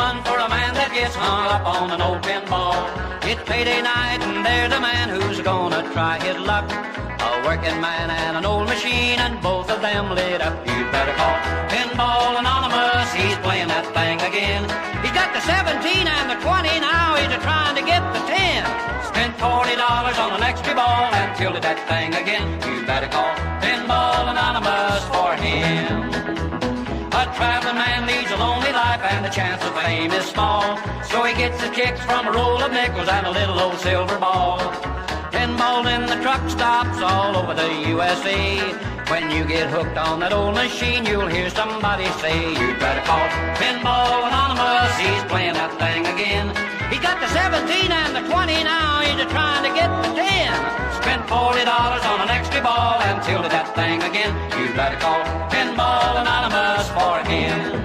fun for a man that gets hung up on an old pinball. It's payday night and there's a man who's gonna try his luck. A working man and an old machine and both of them lit up. You'd better call Pinball Anonymous, he's playing that thing again. He's got the 17 and the 20 now, he's trying to get the 10. Spent $40 on an extra ball and tilted that thing again. You'd better call Pinball Anonymous for him. A traveling man leads a lonely life and the chance of fame is small. So he gets his kicks from a roll of nickels and a little old silver ball. Pinball in the truck stops all over the USA. When you get hooked on that old machine, you'll hear somebody say, you'd better call Pinball Anonymous, he's playing that thing again. He's got the 17 and the 20 now, he's trying to get the 10. Spent $40 on an extra ball and tilted that thing again. You'd better call Pinball Anonymous for him.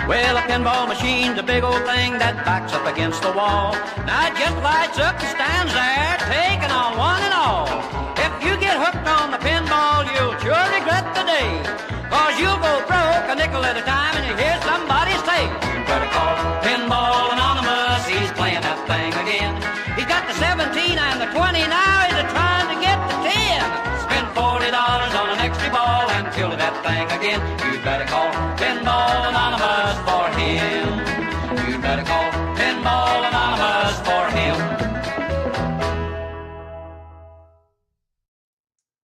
Well, a pinball machine's a big old thing that backs up against the wall. Now it just lights up and stands there, taking on one and all. If you get hooked on the pinball, you'll sure regret the day. Cause you'll go broke a nickel at a time and you hear somebody say, you better call Pinball Anonymous, he's playing that thing again. He's got the 17 and the 20 now, he's trying to get the 10. Spent $40 on an extra ball and tilted that thing again. You'd better call Pinball Anonymous for him. You'd better call Pinball Anonymous for him.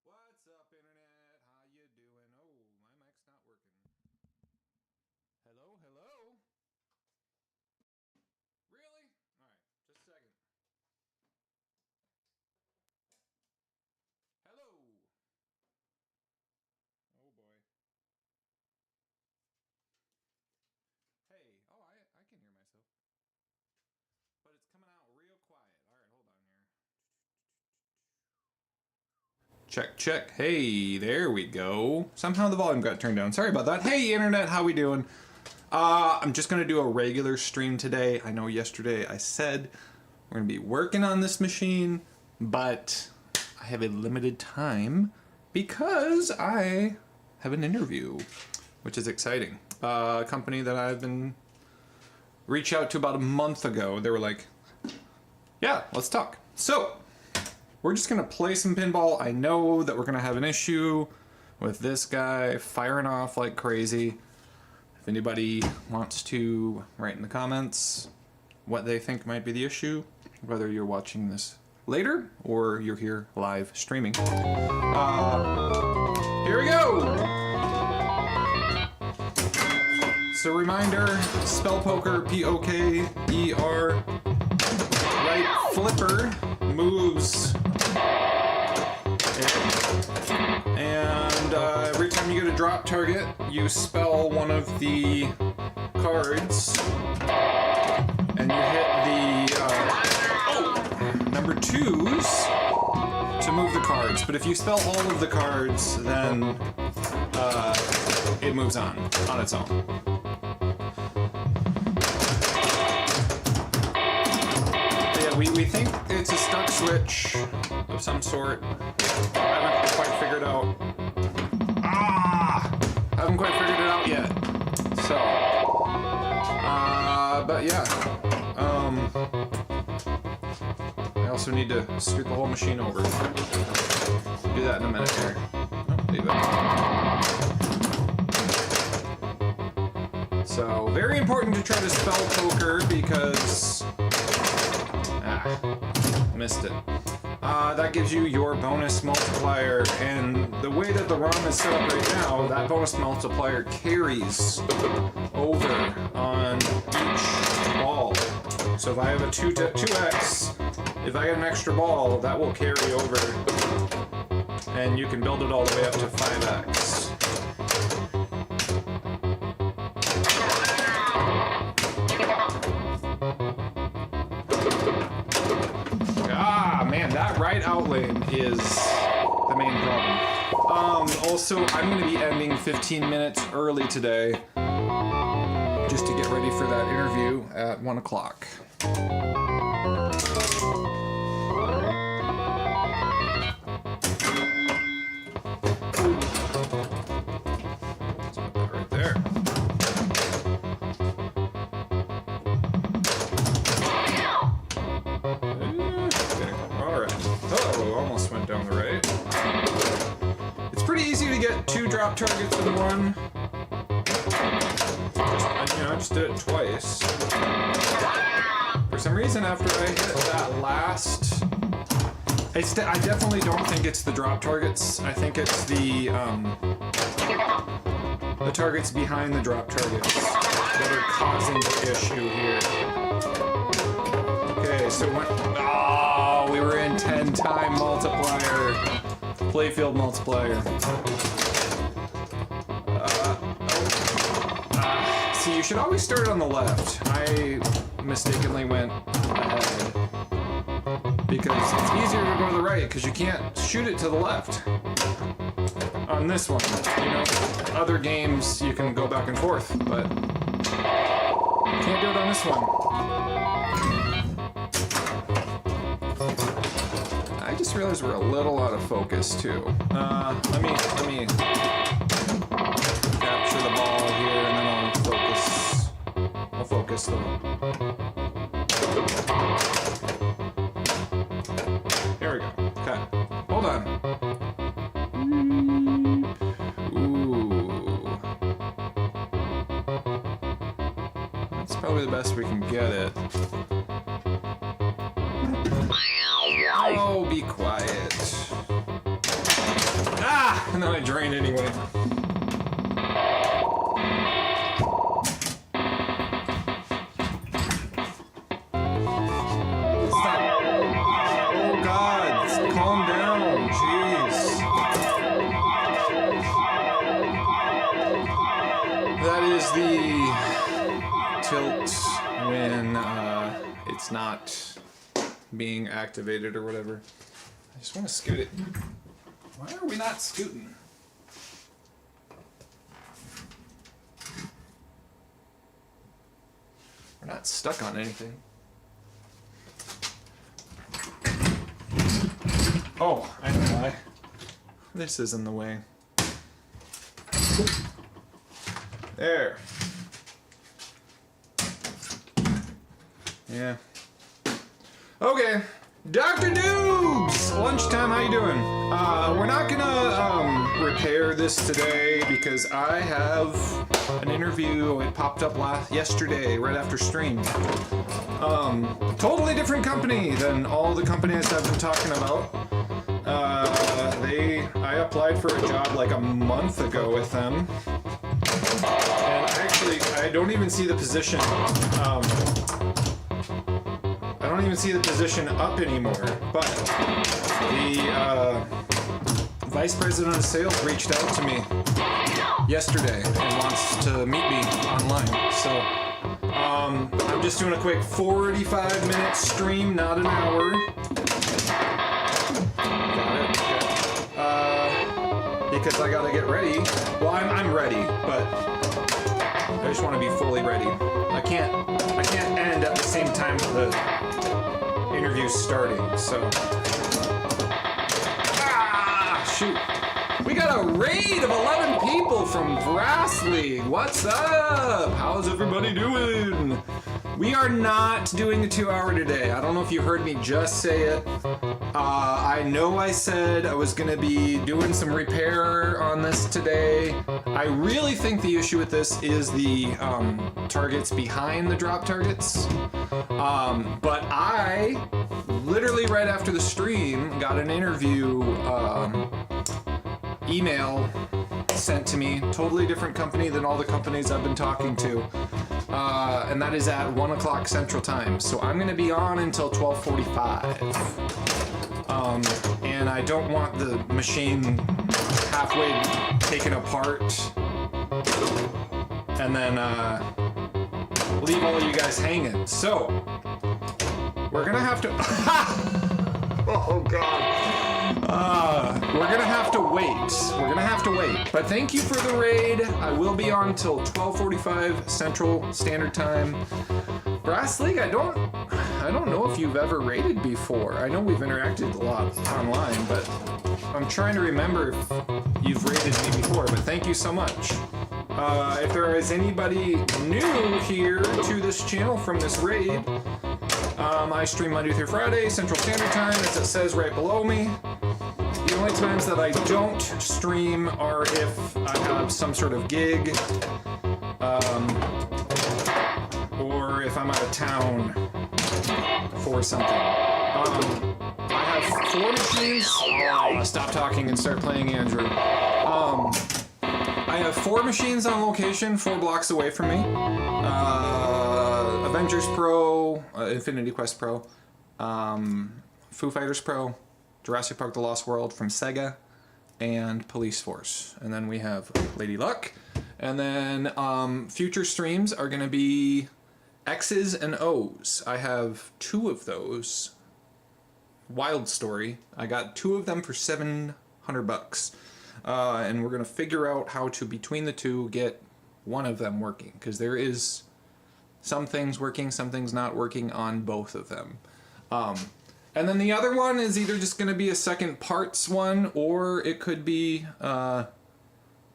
What's up, Internet? How you doing? Oh, my mic's not working. Hello, hello? Really? All right, just a second. Hello. Oh boy. Hey, oh, I can hear myself. But it's coming out real quiet. All right, hold on here. Check, check. Hey, there we go. Somehow the volume got turned down. Sorry about that. Hey, Internet, how we doing? I'm just going to do a regular stream today. I know yesterday I said we're going to be working on this machine, but I have a limited time because I have an interview, which is exciting. A company that I've been reached out to about a month ago. They were like, yeah, let's talk. So we're just going to play some pinball. I know that we're going to have an issue with this guy firing off like crazy. If anybody wants to write in the comments what they think might be the issue, whether you're watching this later or you're here live streaming. Here we go! So reminder, spell poker, P-O-K-E-R, right flipper moves. And every time you get a drop target, you spell one of the cards, and you hit the number 2s to move the cards. But if you spell all of the cards, then it moves on its own. We think it's a stuck switch of some sort. I haven't quite figured out. I haven't quite figured it out yet. So, but yeah. I also need to scoot the whole machine over. Do that in a minute here. Leave it. So, very important to try to spell poker because missed it. That gives you your bonus multiplier, and the way that the ROM is set up right now, that bonus multiplier carries over on each ball. So if I have a 2x, if I get an extra ball, that will carry over, and you can build it all the way up to 5x. That right outlane is the main problem. Also, I'm going to be ending 15 minutes early today just to get ready for that interview at 1 o'clock. Right there. Okay. All right. Oh, almost went down the right. It's pretty easy to get 2 drop targets in one. I just did it twice. For some reason, after I hit that last, I definitely don't think it's the drop targets. I think it's the targets behind the drop targets that are causing the issue here. Okay, so we were in 10-time multiplier, playfield multiplier. See, you should always start on the left. I mistakenly went ahead because it's easier to go to the right because you can't shoot it to the left on this one. You know, other games you can go back and forth, but you can't do it on this one. I just realized we're a little out of focus too. Let me capture the ball here and then I'll focus them. Here we go. Okay. Hold on. Ooh. That's probably the best we can get it. Oh, be quiet. Ah! And then I drain anyway. When it's not being activated or whatever. I just want to scoot it. Why are we not scooting? We're not stuck on anything. Oh, I know why. This is in the way. There. Yeah. Okay. Dr. Noobs! Lunchtime, how you doing? We're not gonna repair this today because I have an interview. It popped up yesterday, right after stream. Totally different company than all the companies I've been talking about. I applied for a job like a month ago with them. And actually, I don't even see the position. I don't even see the position up anymore, but the vice president of sales reached out to me yesterday and wants to meet me online. So I'm just doing a quick 45-minute stream, not an hour. Got it. Okay. Because I gotta get ready. Well, I'm ready, but I just want to be fully ready. I can't end at the same time the interview's starting, so. Shoot. We got a raid of 11 people from Brass League. What's up? How's everybody doing? We are not doing a 2-hour today. I don't know if you heard me just say it. I know I said I was gonna be doing some repair on this today. I really think the issue with this is the targets behind the drop targets. But I, literally right after the stream, got an interview email sent to me. Totally different company than all the companies I've been talking to. And that is at 1 o'clock Central Time. So I'm gonna be on until 12:45. And I don't want the machine halfway taken apart and then leave all of you guys hanging. So we're gonna have to oh god. We're gonna have to wait. We're gonna have to wait. But thank you for the raid. I will be on till 12:45 Central Standard Time. Brass League, I don't know if you've ever raided before. I know we've interacted a lot online, but I'm trying to remember if you've raided me before, but thank you so much. If there is anybody new here to this channel from this raid, I stream Monday through Friday, Central Standard Time, as it says right below me. The only times that I don't stream are if I have some sort of gig, or if I'm out of town for something. I have 4 machines. Stop talking and start playing, Andrew. I have 4 machines on location, 4 blocks away from me. Avengers Pro, Infinity Quest Pro, Foo Fighters Pro, Jurassic Park The Lost World from Sega, and Police Force. And then we have Lady Luck. And then future streams are going to be X's and O's. I have 2 of those. Wild story. I got 2 of them for $700. And we're going to figure out how to, between the 2, get one of them working. Because there is some things working, some things not working on both of them. And then the other one is either just going to be a second parts one, or it could be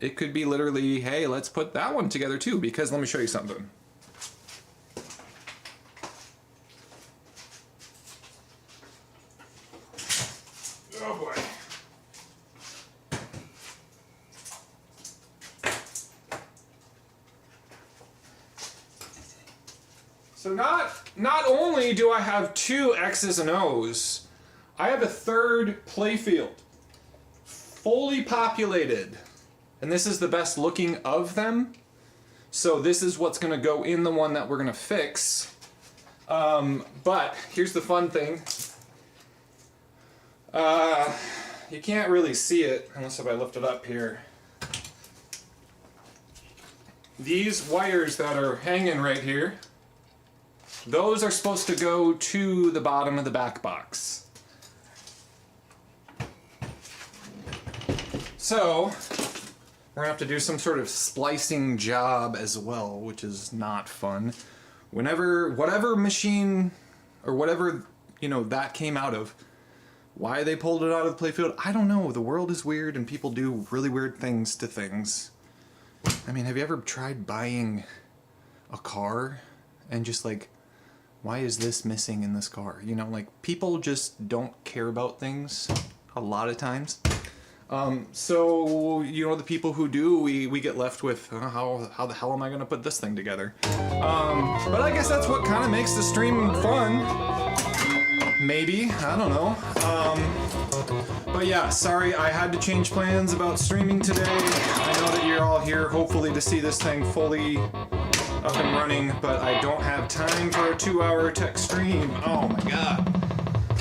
literally, hey, let's put that one together too, because let me show you something. Oh boy. So not only do I have 2 X's and O's, I have a 3rd playfield, fully populated. And this is the best looking of them. So this is what's gonna go in the one that we're gonna fix. But here's the fun thing. You can't really see it unless if I lift it up here. These wires that are hanging right here, those are supposed to go to the bottom of the back box. So, we're gonna have to do some sort of splicing job as well, which is not fun. Whatever machine, or whatever, that came out of, why they pulled it out of the playfield, I don't know. The world is weird and people do really weird things to things. I mean, have you ever tried buying a car and just like, why is this missing in this car? People just don't care about things a lot of times. So, the people who do, we get left with, how the hell am I going to put this thing together? But I guess that's what kind of makes the stream fun. Maybe, I don't know. But yeah, sorry, I had to change plans about streaming today. I know that you're all here, hopefully, to see this thing fully up and running, but I don't have time for a 2-hour tech stream. Oh my god.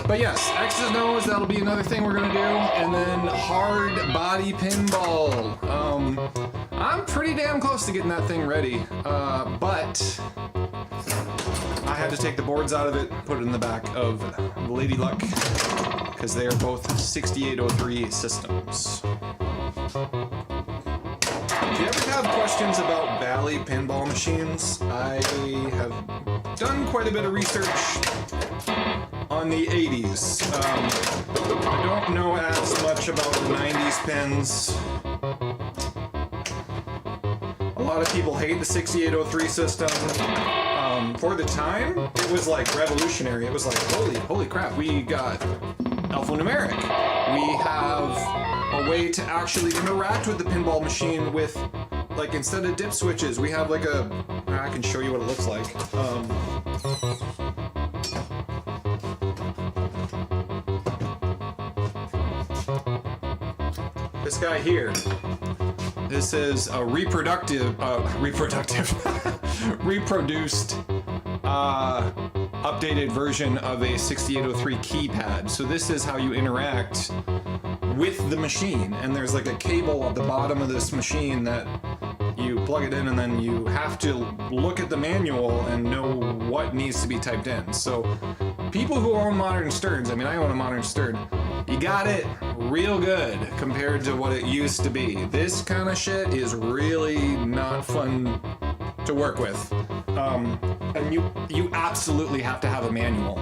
But yes, X's and O's, that'll be another thing we're gonna do. And then hard body pinball. I'm pretty damn close to getting that thing ready. But I had to take the boards out of it, put it in the back of Lady Luck, because they are both 6803 systems. If you ever have questions about Valley pinball machines, I have done quite a bit of research on the 80s. I don't know as much about the 90s pins. A lot of people hate the 6803 system. For the time, it was like revolutionary. It was like, holy crap, we got alphanumeric. We have a way to actually interact with the pinball machine with, like, instead of dip switches, we have like I can show you what it looks like. This guy here. This is a reproduced updated version of a 6803 keypad. So this is how you interact with the machine, and there's like a cable at the bottom of this machine that you plug it in and then you have to look at the manual and know what needs to be typed in. So people who own modern Sterns, I mean I own a modern Stern, you got it real good compared to what it used to be. This kind of shit is really not fun to work with. And you absolutely have to have a manual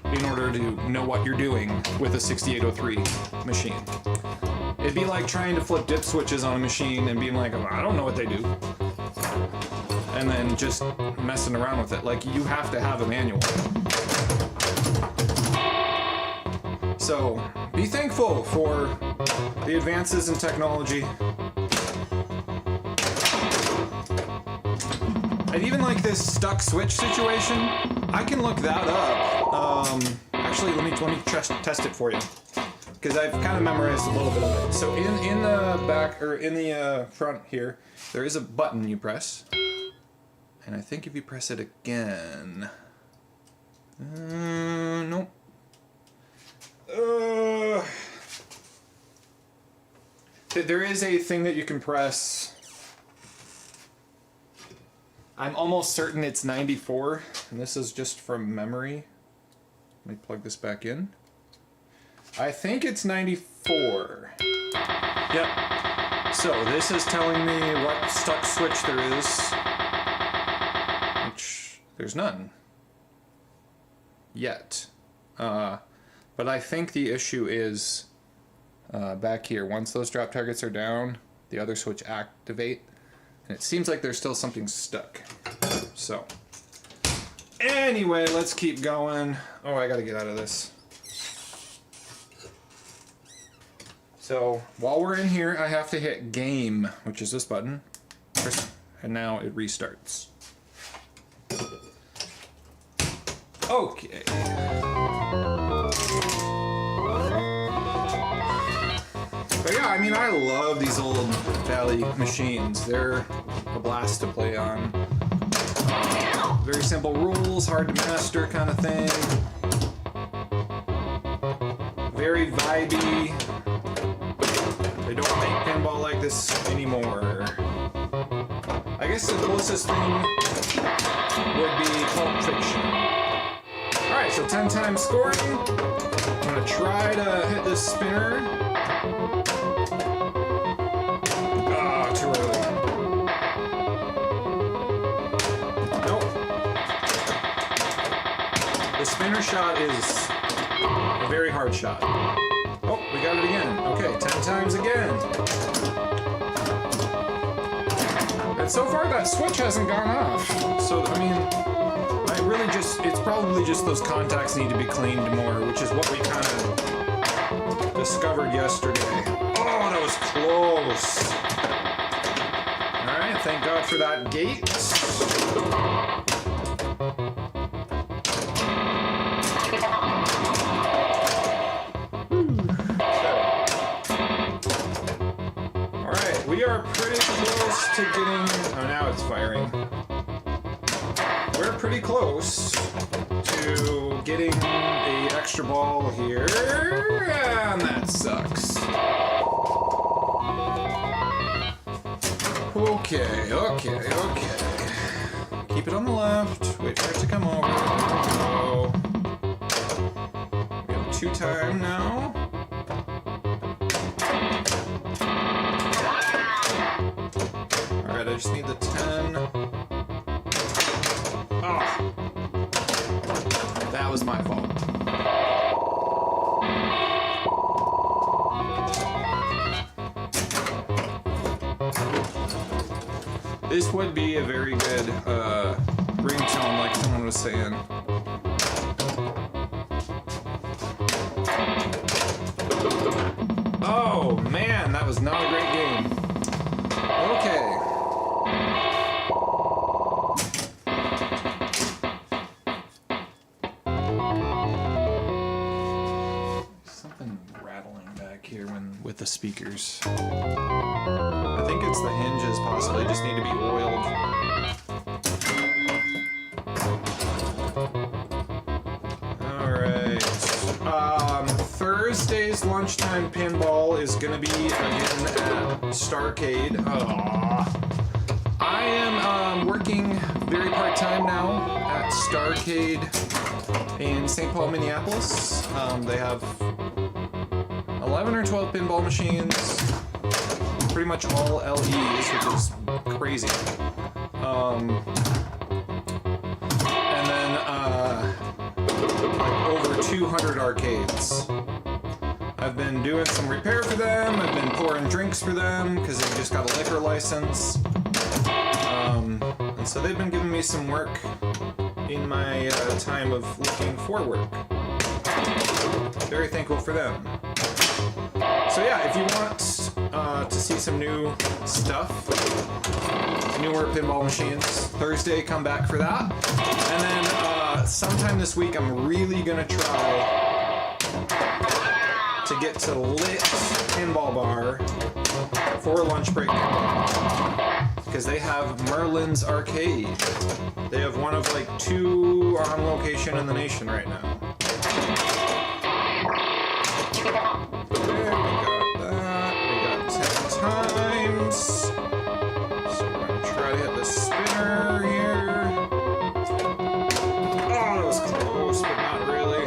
in order to know what you're doing with a 6803 machine. It'd be like trying to flip dip switches on a machine and being like, oh, I don't know what they do. And then just messing around with it. Like, you have to have a manual. So, be thankful for the advances in technology. And even like this stuck switch situation, I can look that up. Actually, let me test it for you, because I've kind of memorized a little bit of it. So in the back, or in the front here, there is a button you press, and I think if you press it again, nope. There is a thing that you can press. I'm almost certain it's 94, and this is just from memory. Let me plug this back in. I think it's 94. Yep. So this is telling me what stuck switch there is, which there's none yet. But I think the issue is back here. Once those drop targets are down, the other switch activate. And it seems like there's still something stuck. So, anyway, let's keep going. Oh, I gotta get out of this. So, while we're in here, I have to hit game, which is this button. And now it restarts. Okay. But yeah, I mean, I love these old Valley machines. They're a blast to play on. Very simple rules, hard to master kind of thing. Very vibey. They don't make pinball like this anymore. I guess the closest thing would be Pulp Fiction. Alright, so 10 times scoring. I'm gonna try to hit this spinner. Too early. Nope. The spinner shot is a very hard shot. Oh, we got it again. Okay, 10 times again. And so far that switch hasn't gone off. So, I mean, it's probably just those contacts need to be cleaned more, which is what we kind of discovered yesterday. Oh, that was close. Alright, thank God for that gate. Alright, we are pretty close to getting... Oh, now it's firing. We're pretty close to getting the extra ball here, and that sucks. Okay. Keep it on the left. Wait for it to come over. So we have 2 time now. Alright, I just need the 10. Oh. That was my fault. This would be a very good ringtone, like someone was saying. Oh man, that was not a great game. Okay. Something rattling back here with the speakers. I think it's the hinges possibly just need to be oiled. Alright. Thursday's lunchtime pinball is gonna be again at Starcade. Aww. am working very part-time now at Starcade in St. Paul, Minneapolis. They have 11 or 12 pinball machines, pretty much all LEs, which is crazy. And then like over 200 arcades. I've been doing some repair for them. I've been pouring drinks for them because they just got a liquor license. And so they've been giving me some work in my time of looking for work. Very thankful for them. So yeah, if you want to see some new stuff, newer pinball machines, Thursday come back for that. And then sometime this week I'm really gonna try to get to Lit Pinball Bar for lunch break because they have Merlin's Arcade. They have one of like 2 on location in the nation right now. There, we got that. We got 10 times. So we're gonna try to hit the spinner here. Oh, that was close, but not really.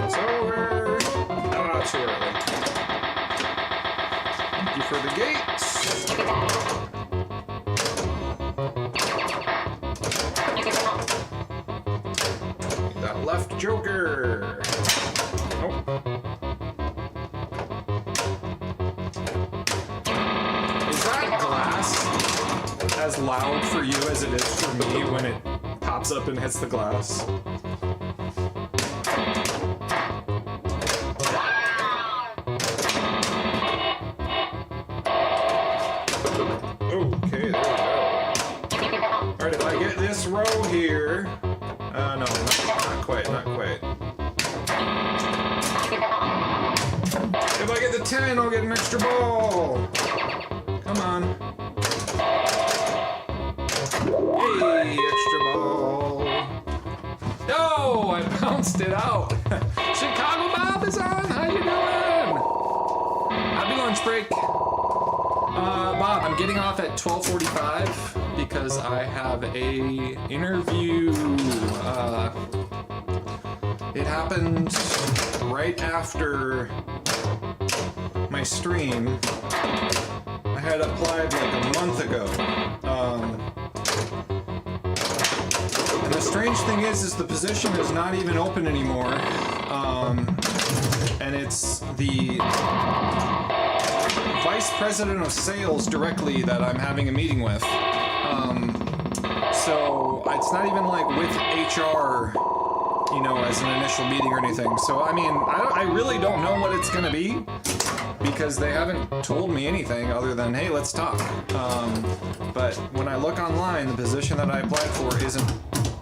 It's over. Ah, too early. Thank you for the gates. That left joker. Oh. Is that glass as loud for you as it is for me when it pops up and hits the glass? Okay, there we go. Alright, if I get this row here... no, not quite, not quite. If I get the 10, I'll get an extra ball. Come on. Hey, extra ball. No, I bounced it out. Chicago Bob is on. How you doing? Happy lunch break. Bob, I'm getting off at 12:45 because I have a interview. It happened right after my stream. I had applied like a month ago. And the strange thing is the position is not even open anymore. And it's the vice president of sales directly that I'm having a meeting with. So it's not even like with HR, you know, as an initial meeting or anything. So I mean, I really don't know what it's gonna be because they haven't told me anything other than, hey, let's talk. But when I look online, the position that I applied for isn't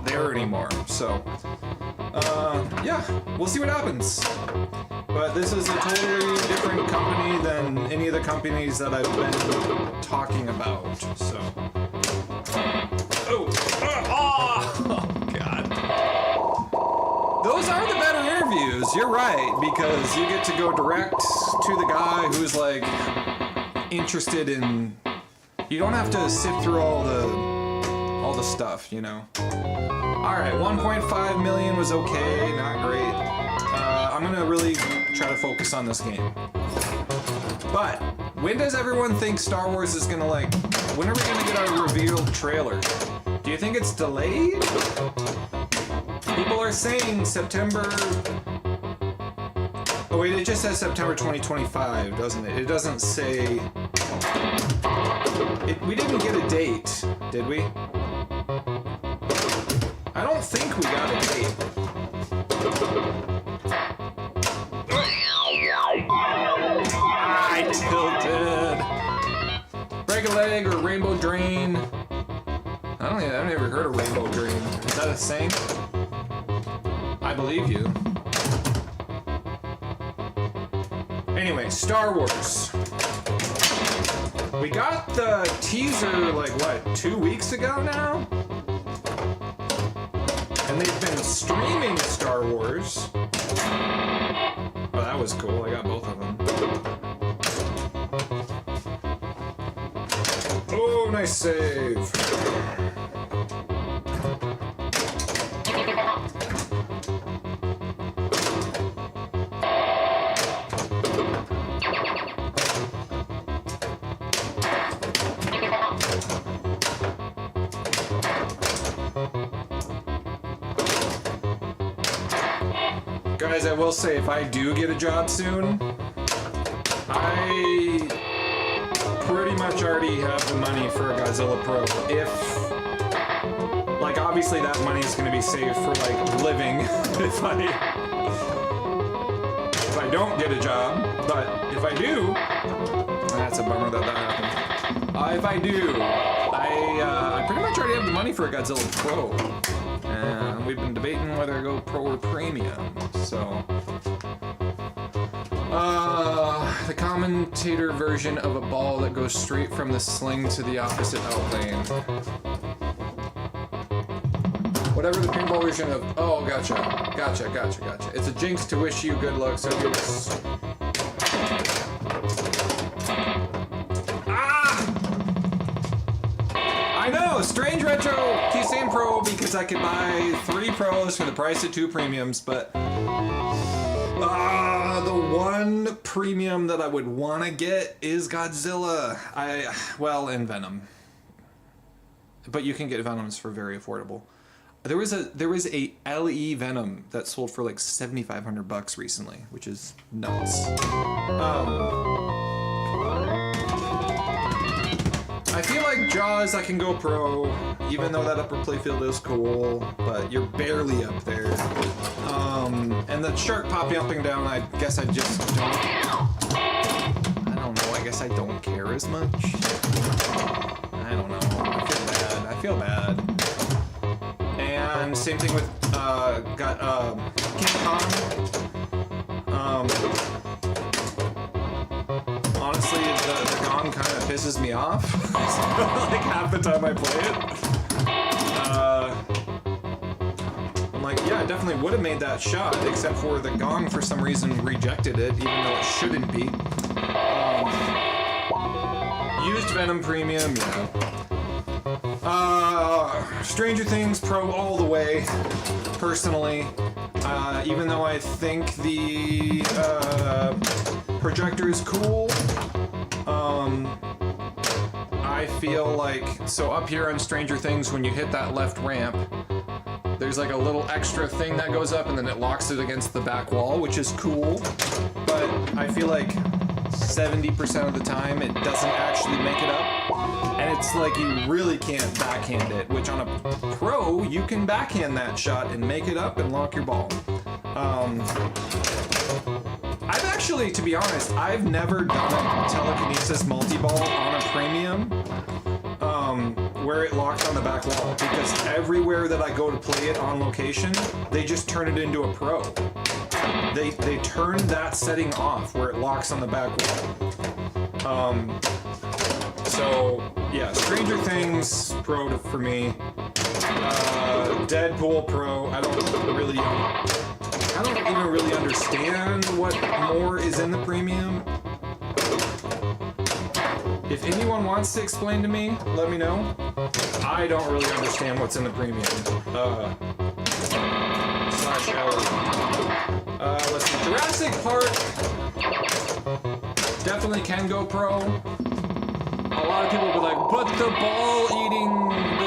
there anymore. So yeah, we'll see what happens. But this is a totally different company than any of the companies that I've been talking about, so. Oh, God. Those are the better interviews, you're right, because you get to go direct to the guy who's like interested in, you don't have to sift through all the stuff, you know. Alright, 1.5 million was okay, not great. I'm gonna really try to focus on this game. But when does everyone think Star Wars is gonna when are we gonna get our revealed trailer? Do you think it's delayed? People are saying September... Oh wait, it just says September 2025, doesn't it? It doesn't say... We didn't get a date, did we? I don't think we got a date. I tilted. Break a leg or rainbow drain. I've never heard of rainbow drain. Is that a saying? I believe you. Anyway, Star Wars. We got the teaser, 2 weeks ago now? And they've been streaming Star Wars. Oh, that was cool. I got both of them. nice save. Guys, I will say, if I do get a job soon, I pretty much already have the money for a Godzilla Pro. If, like, obviously that money is going to be saved for, like, living if I don't get a job, but if I do, that's a bummer that happened. If I do, I pretty much already have the money for a Godzilla Pro. And we've been debating whether to go Pro or Premium, so... the commentator version of a ball that goes straight from the sling to the opposite outlane. Whatever the pinball version of... Oh, gotcha. It's a jinx to wish you good luck, so it's... I know! Strange Retro! Keep saying Pro because I could buy 3 Pros for the price of 2 Premiums, but... the one Premium that I would want to get is Godzilla. And Venom. But you can get Venoms for very affordable. There was a LE Venom that sold for like $7,500 recently, which is nuts. I feel like Jaws I can go Pro, even though that upper playfield is cool, but you're barely up there. And the shark popping up and down, I guess I just don't... I don't know, I guess I don't care as much. I don't know, I feel bad. And same thing with, King Kong. Honestly, the gong kind of pisses me off. Like half the time I play it. I'm like, yeah, I definitely would have made that shot, except for the gong for some reason rejected it, even though it shouldn't be. Used Venom Premium, yeah. Stranger Things Pro all the way, personally. Even though I think the projector is cool, I feel like, so up here on Stranger Things, when you hit that left ramp, there's like a little extra thing that goes up and then it locks it against the back wall, which is cool, but I feel like 70% of the time it doesn't actually make it up. And it's like you really can't backhand it, which on a Pro, you can backhand that shot and make it up and lock your ball. I've actually, to be honest, I've never done a telekinesis multi-ball on a Premium where it locks on the back wall, because everywhere that I go to play it on location, they just turn it into a Pro. They turn that setting off where it locks on the back wall. So yeah, Stranger Things Pro for me. Deadpool Pro. I don't even really understand what more is in the Premium. If anyone wants to explain to me, let me know. I don't really understand what's in the Premium. Slash L. Let's see. Jurassic Park definitely can go Pro. A lot of people will be like, but the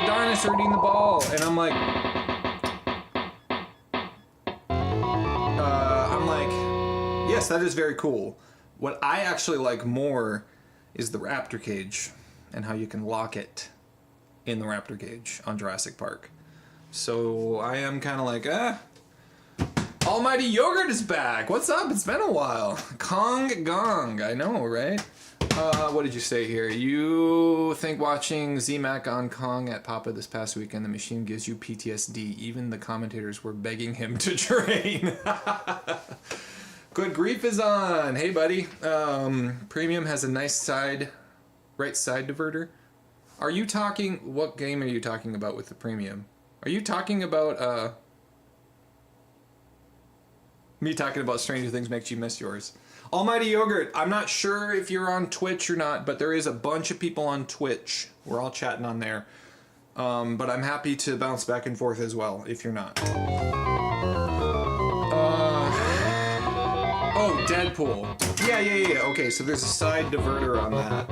dinosaur eating the ball. And I'm like, yes, that is very cool. What I actually like more is the raptor cage and how you can lock it in the raptor cage on Jurassic Park. So I am kind of like, Almighty Yogurt is back. What's up? It's been a while. Kong Gong. I know, right? What did you say here? You think watching Z-Mac on Kong at Papa this past weekend, the machine gives you PTSD. Even the commentators were begging him to train. Good Grief is on. Hey, buddy. Premium has a nice right side diverter. Are you talking... What game are you talking about with the Premium? Are you talking about, Me talking about Stranger Things makes you miss yours. Almighty Yogurt, I'm not sure if you're on Twitch or not, but there is a bunch of people on Twitch. We're all chatting on there. But I'm happy to bounce back and forth as well, if you're not. Oh, Deadpool. Yeah. Okay, so there's a side diverter on that.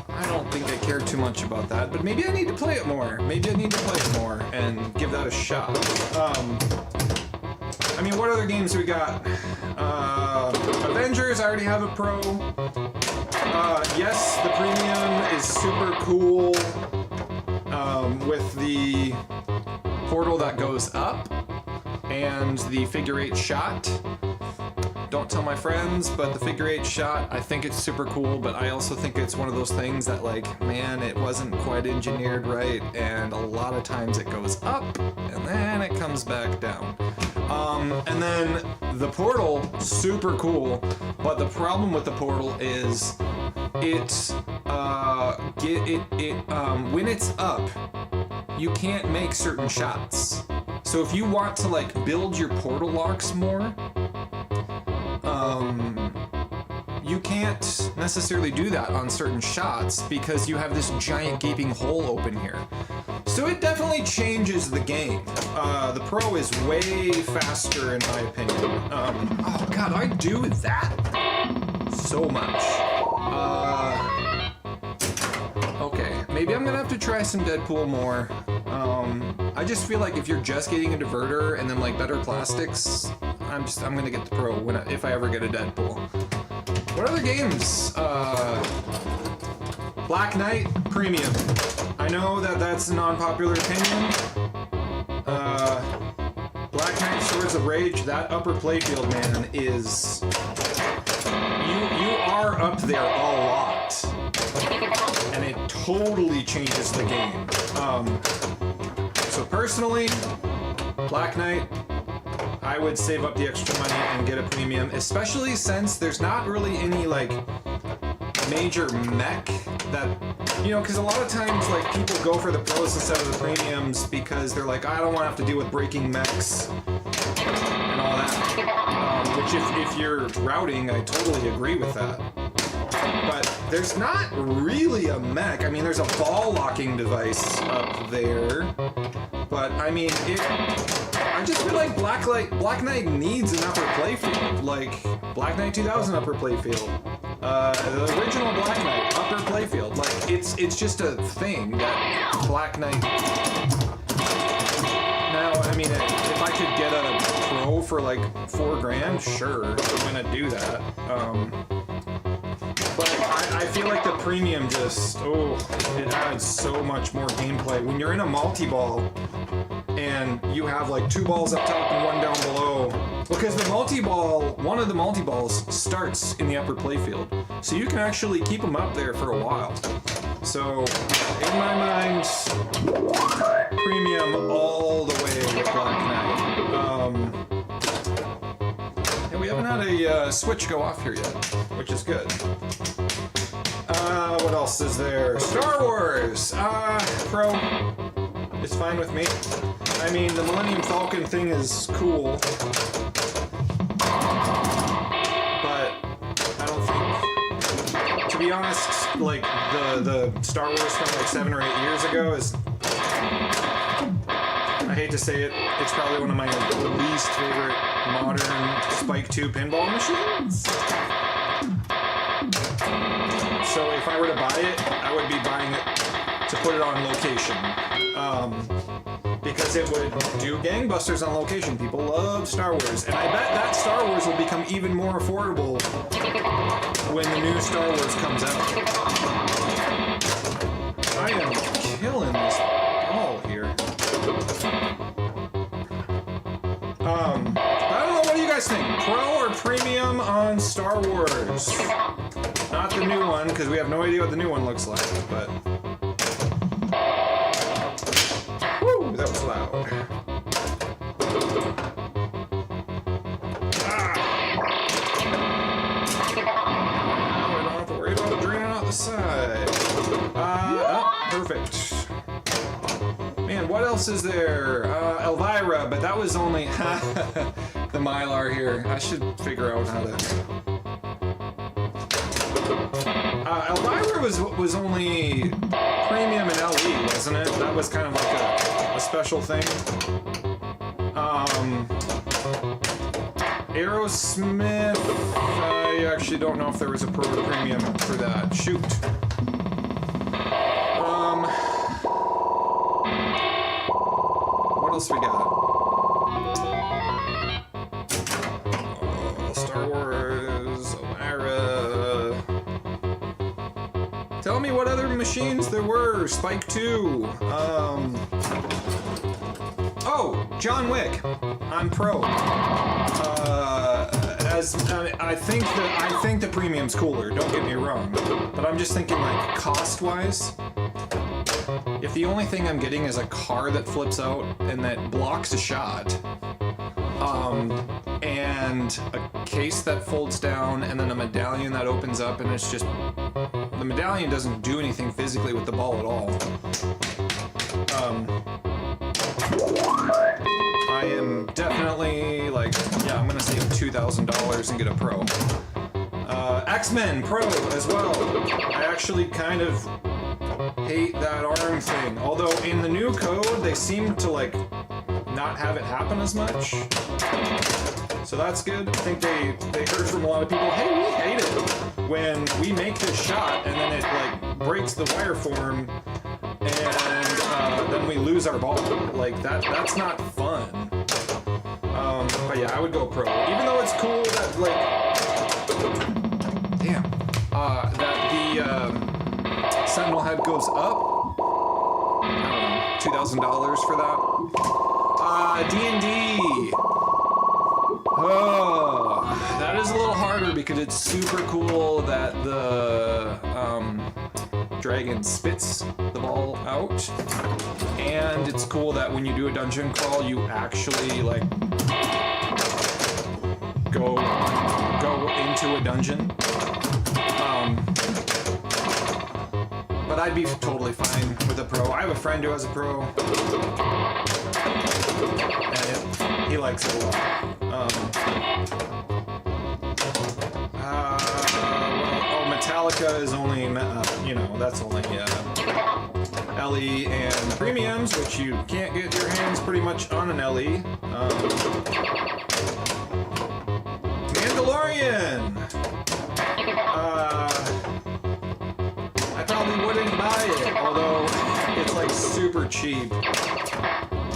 I don't think I care too much about that, but maybe I need to play it more. Maybe I need to play it more and give that a shot. I mean, what other games do we got? Avengers, I already have a Pro. Yes, the Premium is super cool. With the portal that goes up and the figure 8 shot. Don't tell my friends, but the figure 8 shot, I think it's super cool, but I also think it's one of those things that, like, man, it wasn't quite engineered right, and a lot of times it goes up, and then it comes back down. And then the portal, super cool, but the problem with the portal is when it's up, you can't make certain shots. So if you want to, like, build your portal locks more, you can't necessarily do that on certain shots because you have this giant gaping hole open here. So it definitely changes the game. The Pro is way faster in my opinion. Oh god, I do that so much. Okay, maybe I'm gonna have to try some Deadpool more. I just feel like if you're just getting a diverter and then like better plastics, I'm gonna get the Pro if I ever get a Deadpool. What other games? Black Knight Premium. I know that that's an unpopular opinion. Black Knight Swords of Rage, that upper playfield, man, is... You are up there a lot. And it totally changes the game. So personally, Black Knight, I would save up the extra money and get a Premium, especially since there's not really any, like, major mech that, you know, because a lot of times, like, people go for the Pros instead of the Premiums because they're like, I don't want to have to deal with breaking mechs and all that. Which, if you're routing, I totally agree with that. But there's not really a mech. I mean, there's a ball locking device up there. But, I mean, I just feel like Black Knight needs an upper playfield. Like, Black Knight 2000 upper playfield. The original Black Knight upper playfield. Like, it's just a thing that Black Knight... Now, I mean, if I could get a Pro for like $4,000, sure, I'm gonna do that. But I feel like the Premium just, it adds so much more gameplay. When you're in a multi-ball and you have like 2 balls up top and 1 down below, because the multi-ball, one of the multi-balls starts in the upper playfield. So you can actually keep them up there for a while. So, in my mind, Premium all the way with Black Knight. And we haven't had a Switch go off here yet, which is good. What else is there? Star Wars! Pro. It's fine with me. I mean, the Millennium Falcon thing is cool. But I don't think... To be honest, like, the Star Wars from like 7 or 8 years ago is... I hate to say it, it's probably one of my least favorite modern Spike 2 pinball machines. So if I were to buy it, I would be buying it to put it on location. Because it would do gangbusters on location. People love Star Wars. And I bet that Star Wars will become even more affordable when the new Star Wars comes out. I am killing this ball here. I don't know, what do you guys think? Pro or Premium on Star Wars? Not the new one, because we have no idea what the new one looks like, but... Woo, that was loud. Now we don't have to worry about it draining out the side. Perfect. Man, what else else is there? Elvira, but that was only the Mylar here. I should figure out how to. Elvira was only premium and LE, wasn't it? That was kind of like a special thing. Aerosmith, I actually don't know if there was a pro or premium for that. Shoot. What else we got? Star Wars, Elvira. Tell me what other machines there were. Spike 2. Oh, John Wick on Pro. I think the premium's cooler. Don't get me wrong, but I'm just thinking like cost-wise. If the only thing I'm getting is a car that flips out and that blocks a shot, and a case that folds down, and then a medallion that opens up, and it's just the medallion doesn't do anything physically with the ball at all. I am definitely like, yeah, I'm gonna save $2,000 and get a Pro. X-Men Pro as well. I actually kind of hate that arm thing. Although in the new code, they seem to like not have it happen as much. So that's good. I think they heard from a lot of people, hey, we hate it when we make this shot and then it like breaks the wire form and then we lose our ball. Like that's not fun. But yeah, I would go Pro. Even though it's cool that like, damn, that the Sentinel head goes up. I don't know, $2,000 for that. D&D. Oh, that is a little harder because it's super cool that the dragon spits the ball out, and it's cool that when you do a dungeon crawl, you actually like go into a dungeon. But I'd be totally fine with a Pro. I have a friend who has a Pro, and he likes it a lot. Metallica is only, that's only LE and premiums, which you can't get your hands pretty much on an LE. Mandalorian! I probably wouldn't buy it, although it's like super cheap.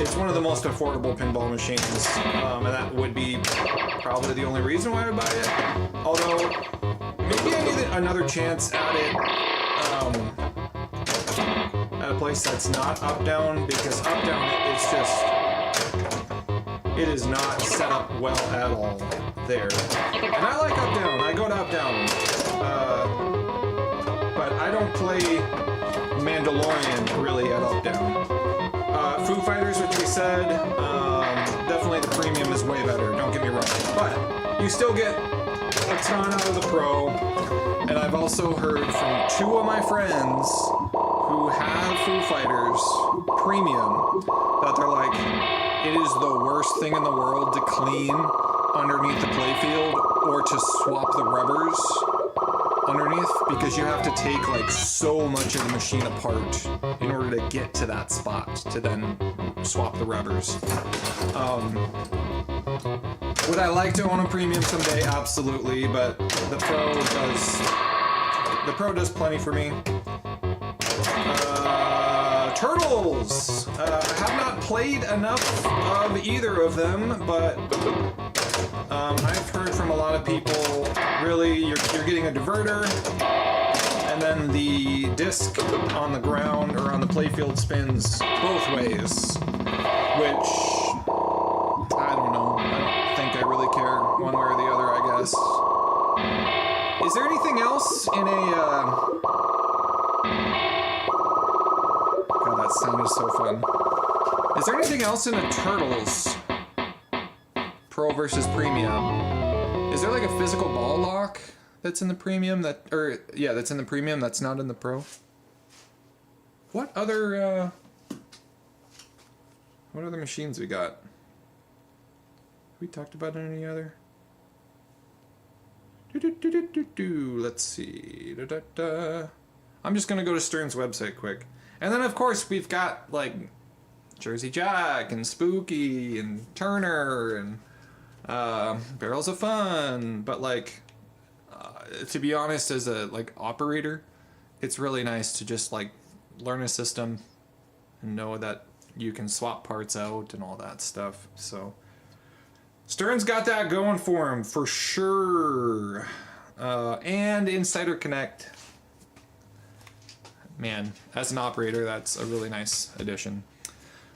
It's one of the most affordable pinball machines, and that would be probably the only reason why I would buy it. Although, maybe I need another chance at it at a place that's not up-down, because up-down, it is not set up well at all there. And I like up-down, I go to up-down, but I don't play Mandalorian really at up-down. Foo Fighters, which we said, definitely the premium is way better, don't get me wrong. But you still get a ton out of the Pro, and I've also heard from 2 of my friends who have Foo Fighters premium that they're like, it is the worst thing in the world to clean underneath the playfield or to swap the rubbers underneath, because you have to take like so much of the machine apart in order to get to that spot to then swap the rubbers. Would I like to own a premium someday? Absolutely, but the Pro does plenty for me. Turtles! I have not played enough of either of them, but I've heard from a lot of people, really, you're getting a diverter, and then the disc on the ground or on the playfield spins both ways, which, I don't know, I don't think I really care one way or the other, I guess. Is there anything else in a, God, that sound is so fun. Is there anything else in a Turtles Pro versus Premium? Is there like a physical ball lock that's in the Premium that's in the Premium that's not in the Pro? What other, What other machines we got? Have we talked about any other? Let's see. I'm just gonna go to Stern's website quick. And then of course we've got like Jersey Jack and Spooky and Turner and Barrels of Fun. But like, to be honest, as a like operator, it's really nice to just like learn a system and know that you can swap parts out and all that stuff. So Stern's got that going for him for sure. And Insider Connect. Man, as an operator, that's a really nice addition.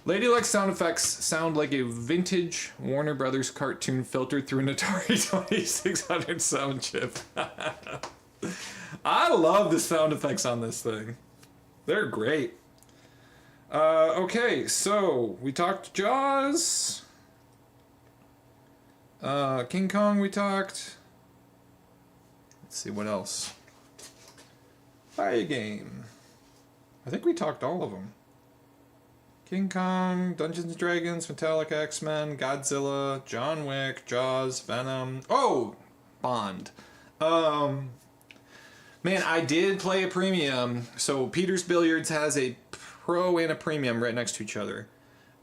Lady Luck sound effects sound like a vintage Warner Brothers cartoon filtered through an Atari 2600 sound chip. I love the sound effects on this thing. They're great. Okay, so we talked Jaws. King Kong we talked. Let's see what else. Fire game. I think we talked all of them. King Kong, Dungeons & Dragons, Metallica, X-Men, Godzilla, John Wick, Jaws, Venom. Oh! Bond. Man, I did play a premium. So Peter's Billiards has a pro and a premium right next to each other.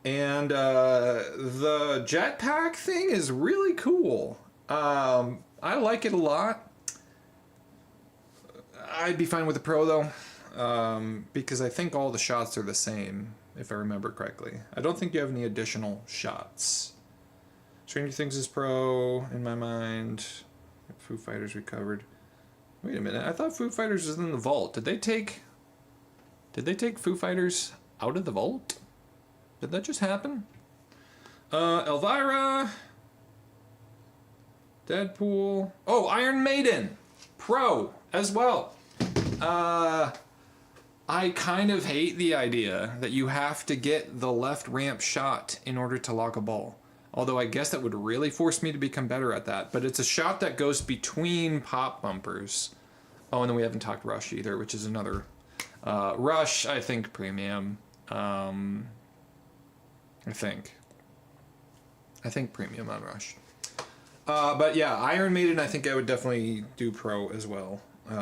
And the jetpack thing is really cool. I like it a lot. I'd be fine with the pro though. Because I think all the shots are the same, if I remember correctly. I don't think you have any additional shots. Stranger Things is pro, in my mind. Foo Fighters we covered. Wait a minute, I thought Foo Fighters was in the vault. Did they take Foo Fighters out of the vault? Did that just happen? Elvira. Deadpool. Oh, Iron Maiden. Pro as well. I kind of hate the idea that you have to get the left ramp shot in order to lock a ball. Although I guess that would really force me to become better at that. But it's a shot that goes between pop bumpers. Oh, and then we haven't talked Rush either, which is another. Rush, I think premium. I think premium on Rush. But yeah, Iron Maiden, I think I would definitely do pro as well.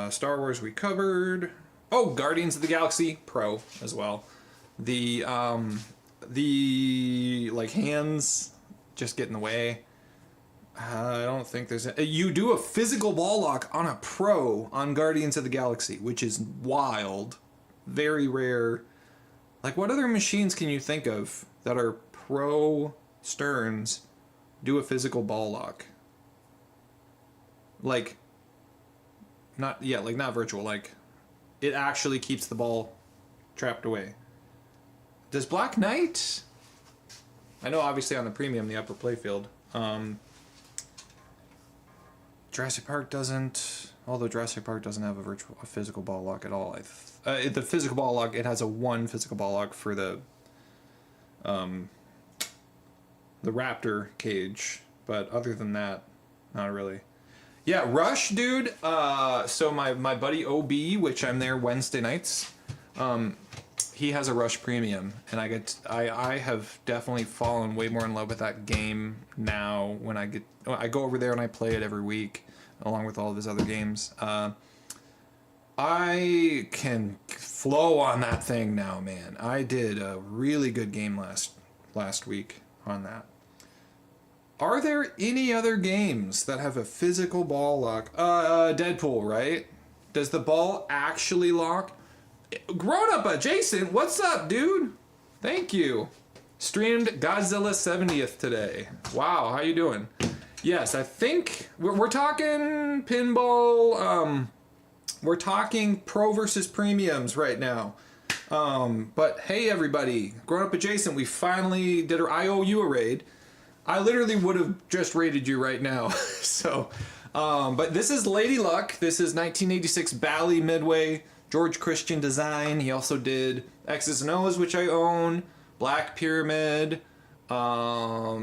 Star Wars we covered. Oh, Guardians of the Galaxy, pro as well. The like hands just get in the way. I don't think there's you do a physical ball lock on a pro on Guardians of the Galaxy, which is wild, very rare. Like, what other machines can you think of that are pro Sterns do a physical ball lock? Like, not virtual, like it actually keeps the ball trapped away. Does Black Knight? I know obviously on the premium, the upper playfield. Jurassic Park doesn't, although Jurassic Park doesn't have a physical ball lock at all. The physical ball lock, it has one physical ball lock for the Raptor cage, but other than that, not really. Yeah, Rush, dude. So my buddy OB, which I'm there Wednesday nights, he has a Rush premium, and I have definitely fallen way more in love with that game now. When I go over there and I play it every week, along with all of his other games. I can flow on that thing now, man. I did a really good game last week on that. Are there any other games that have a physical ball lock? Deadpool, right? Does the ball actually lock? Grown up adjacent, what's up, dude? Thank you. Streamed Godzilla 70th today. Wow, how you doing? Yes, I think we're talking pinball. We're talking pro versus premiums right now. But hey, everybody, Grown Up Adjacent, we finally did I owe you a raid. I literally would have just raided you right now. So, but this is Lady Luck. This is 1986 Bally Midway, George Christian design. He also did X's and O's, which I own, Black Pyramid. I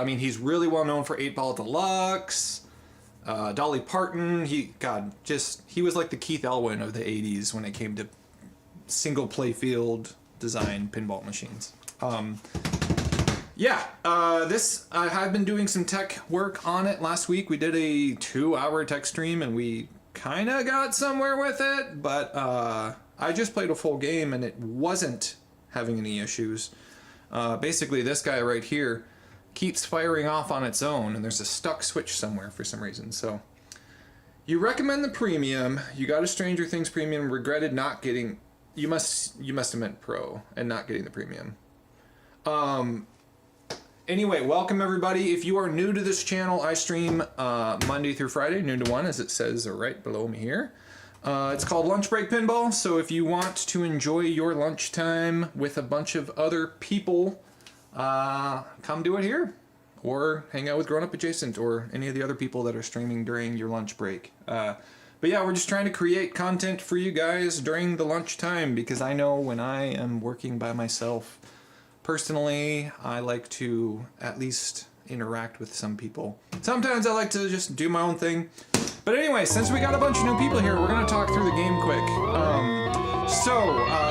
mean, he's really well known for 8-Ball Deluxe. Dolly Parton, he was like the Keith Elwin of the 80s when it came to single playfield design pinball machines. I have been doing some tech work on it. Last week we did a 2-hour tech stream and we kind of got somewhere with it, but I just played a full game and it wasn't having any issues. Basically this guy right here keeps firing off on its own and there's a stuck switch somewhere for some reason. So you recommend the premium, you got a Stranger Things premium, regretted not getting, you must have meant pro and not getting the premium. Anyway, welcome everybody. If you are new to this channel, I stream Monday through Friday, noon to 1, as it says right below me here. It's called Lunch Break Pinball, so if you want to enjoy your lunchtime with a bunch of other people, come do it here. Or hang out with Grown Up Adjacent or any of the other people that are streaming during your lunch break. But yeah, we're just trying to create content for you guys during the lunchtime because I know when I am working by myself, personally, I like to at least interact with some people. Sometimes I like to just do my own thing. But anyway, since we got a bunch of new people here, we're going to talk through the game quick.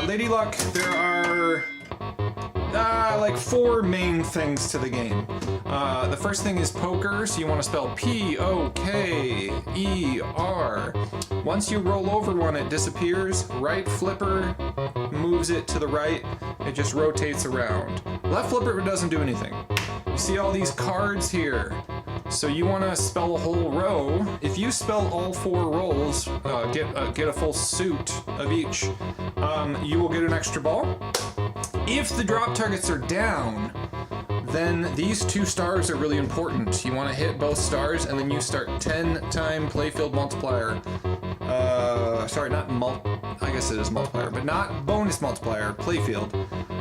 Lady Luck, there are like 4 main things to the game. The first thing is poker, so you want to spell P-O-K-E-R. Once you roll over one, it disappears. Right flipper moves it to the right. It just rotates around. Left flipper doesn't do anything. You see all these cards here. So you want to spell a whole row. If you spell all 4 rolls, get a full suit of each, you will get an extra ball. If the drop targets are down, then these 2 stars are really important. You want to hit both stars, and then you start 10-time playfield multiplier. I guess it is multiplier, but not bonus multiplier, playfield.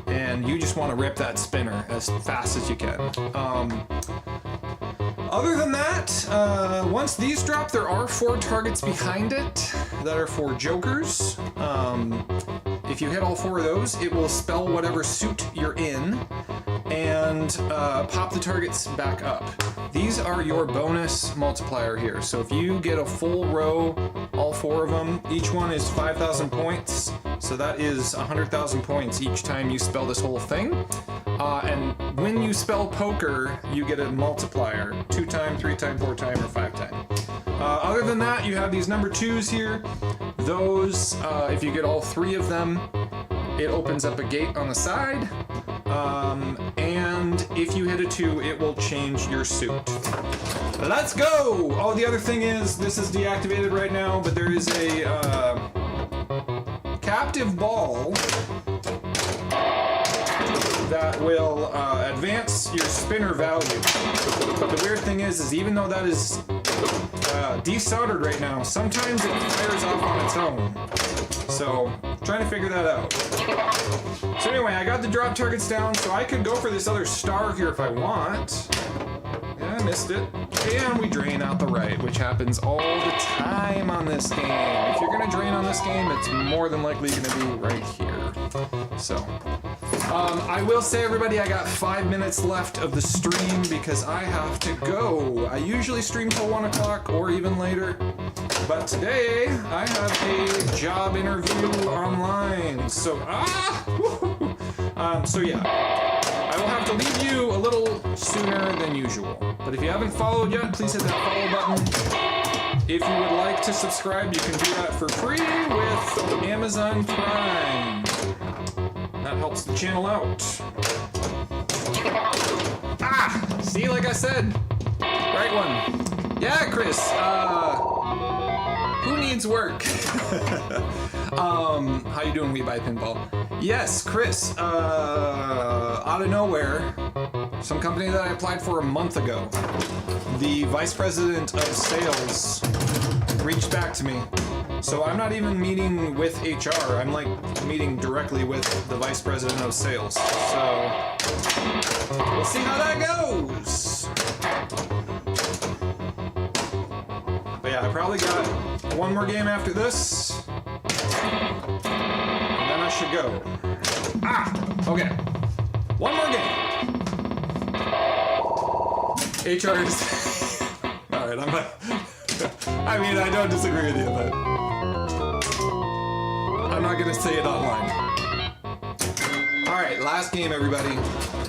And you just want to rip that spinner as fast as you can. Other than that, once these drop, there are 4 targets behind it that are for jokers. If you hit all 4 of those, it will spell whatever suit you're in and pop the targets back up. These are your bonus multiplier here. So if you get a full row, all 4 of them, each one is 5,000 points. So that is 100,000 points each time you spell this whole thing. And when you spell poker, you get a multiplier, 2-time, 3-time, 4-time, or 5-time. Other than that, you have these number 2s here. Those, if you get all 3 of them, it opens up a gate on the side. And if you hit a 2, it will change your suit. Let's go! Oh, the other thing is, this is deactivated right now, but there is a captive ball that will advance your spinner value. But the weird thing is even though that is desoldered right now, sometimes it fires off on its own. So, trying to figure that out. So anyway, I got the drop targets down, so I could go for this other star here if I want. Yeah, I missed it. And we drain out the right, which happens all the time on this game. If you're gonna drain on this game, it's more than likely gonna be right here. So, I will say, everybody, I got 5 minutes left of the stream because I have to go. I usually stream till 1 o'clock or even later, but today I have a job interview online. So, yeah, I will have to leave you a little sooner than usual. But if you haven't followed yet, please hit that follow button. If you would like to subscribe, you can do that for free with Amazon Prime. That helps the channel out. See, like I said, right one. Yeah, Chris, who needs work? How you doing, We Buy Pinball? Yes, Chris, out of nowhere, some company that I applied for a month ago, the vice president of sales reached back to me. So I'm not even meeting with HR, I'm like meeting directly with the vice president of sales. So we'll see how that goes. But yeah, I probably got 1 more game after this, and then I should go. Okay. 1 more game. HR is... Alright, I mean, I don't disagree with you, but I'm not gonna say it online. Alright, last game, everybody.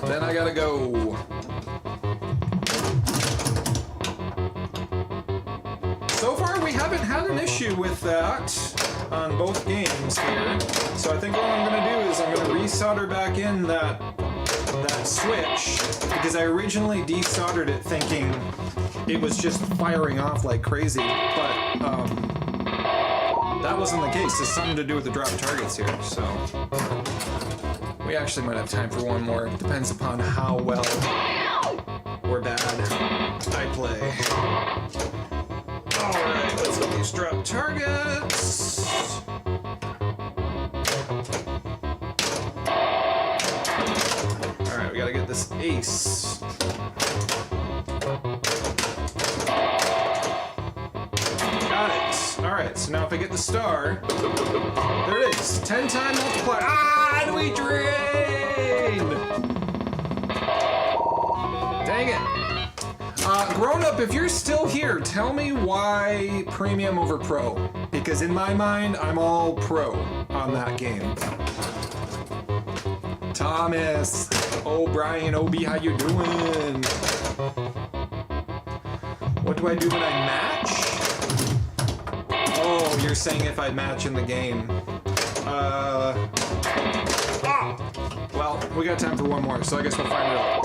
Then I gotta go. So far, we haven't had an issue with that on both games here. So I think what I'm gonna do is I'm gonna resolder back in that switch, because I originally desoldered it thinking it was just firing off like crazy, but that wasn't the case. It's something to do with the drop targets here, so we actually might have time for one more. It depends upon how well or bad I play. Alright, let's get these drop targets. Alright, we gotta get this ace. Got it. Alright, so now if I get the star, there it is. 10-time multiplier. Ah, and we drained! Dang it. Grown up, if you're still here, tell me why premium over pro. Because in my mind, I'm all pro on that game. Thomas, O'Brien, Obi, how you doing? What do I do when I match? Oh, you're saying if I match in the game. Well, we got time for one more, so I guess we'll find it out.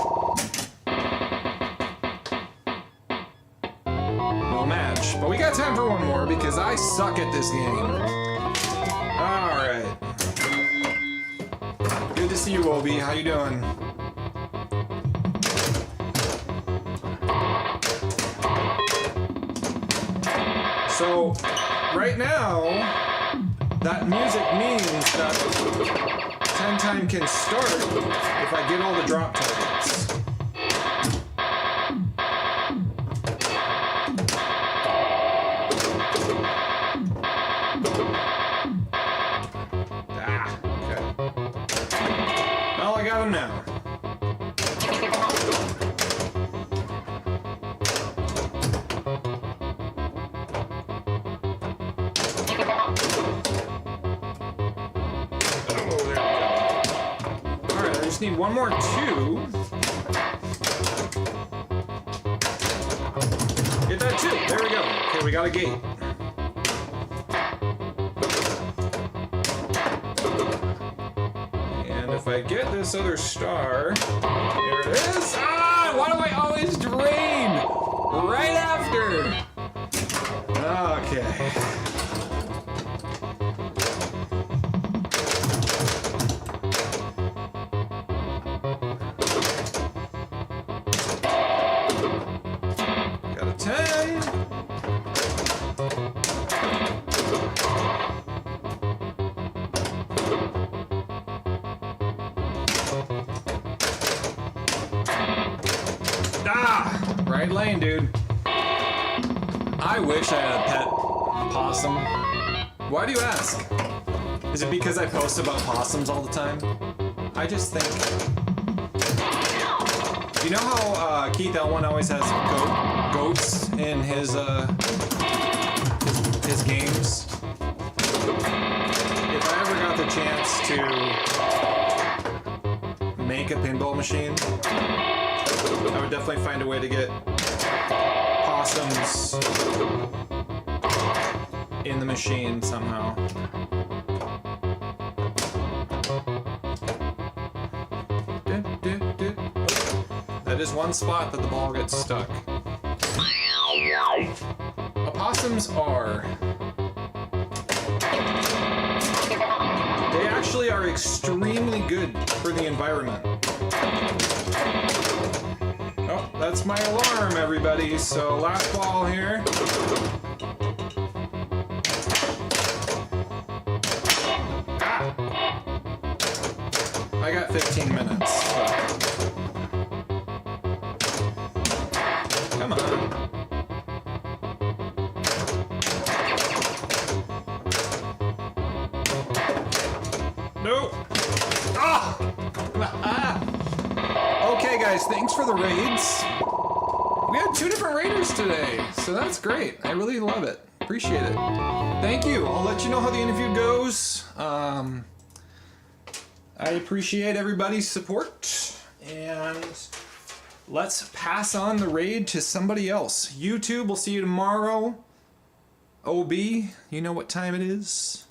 No match, but we got time for one more because I suck at this game. Alright. Good to see you, Obi. How you doing? So, right now, that music means that 10-time can start if I get all the drop targets. Okay. Well, I got him now. Need one more 2. Get that 2. There we go. Okay, we got a gate. And if I get this other star, here it is. Ah! Why do I always drain right after? Okay. Right lane, dude. I wish I had a pet possum. Why do you ask? Is it because I post about possums all the time? I just think... You know how Keith Elwin always has goats in his games? If I ever got the chance to make a pinball machine, I would definitely find a way to get possums in the machine somehow. That is one spot that the ball gets stuck. Opossums are... They actually are extremely good for the environment. Oh, that's my alarm, everybody. So last ball here. Ah! I got 15 minutes. So. Come on. Nope. Ah! Okay, guys, thanks for the raids. We had 2 different raiders today, so that's great. I really love it. Appreciate it. Thank you. I'll let you know how the interview goes. I appreciate everybody's support, and let's pass on the raid to somebody else. YouTube, we'll see you tomorrow. OB, you know what time it is?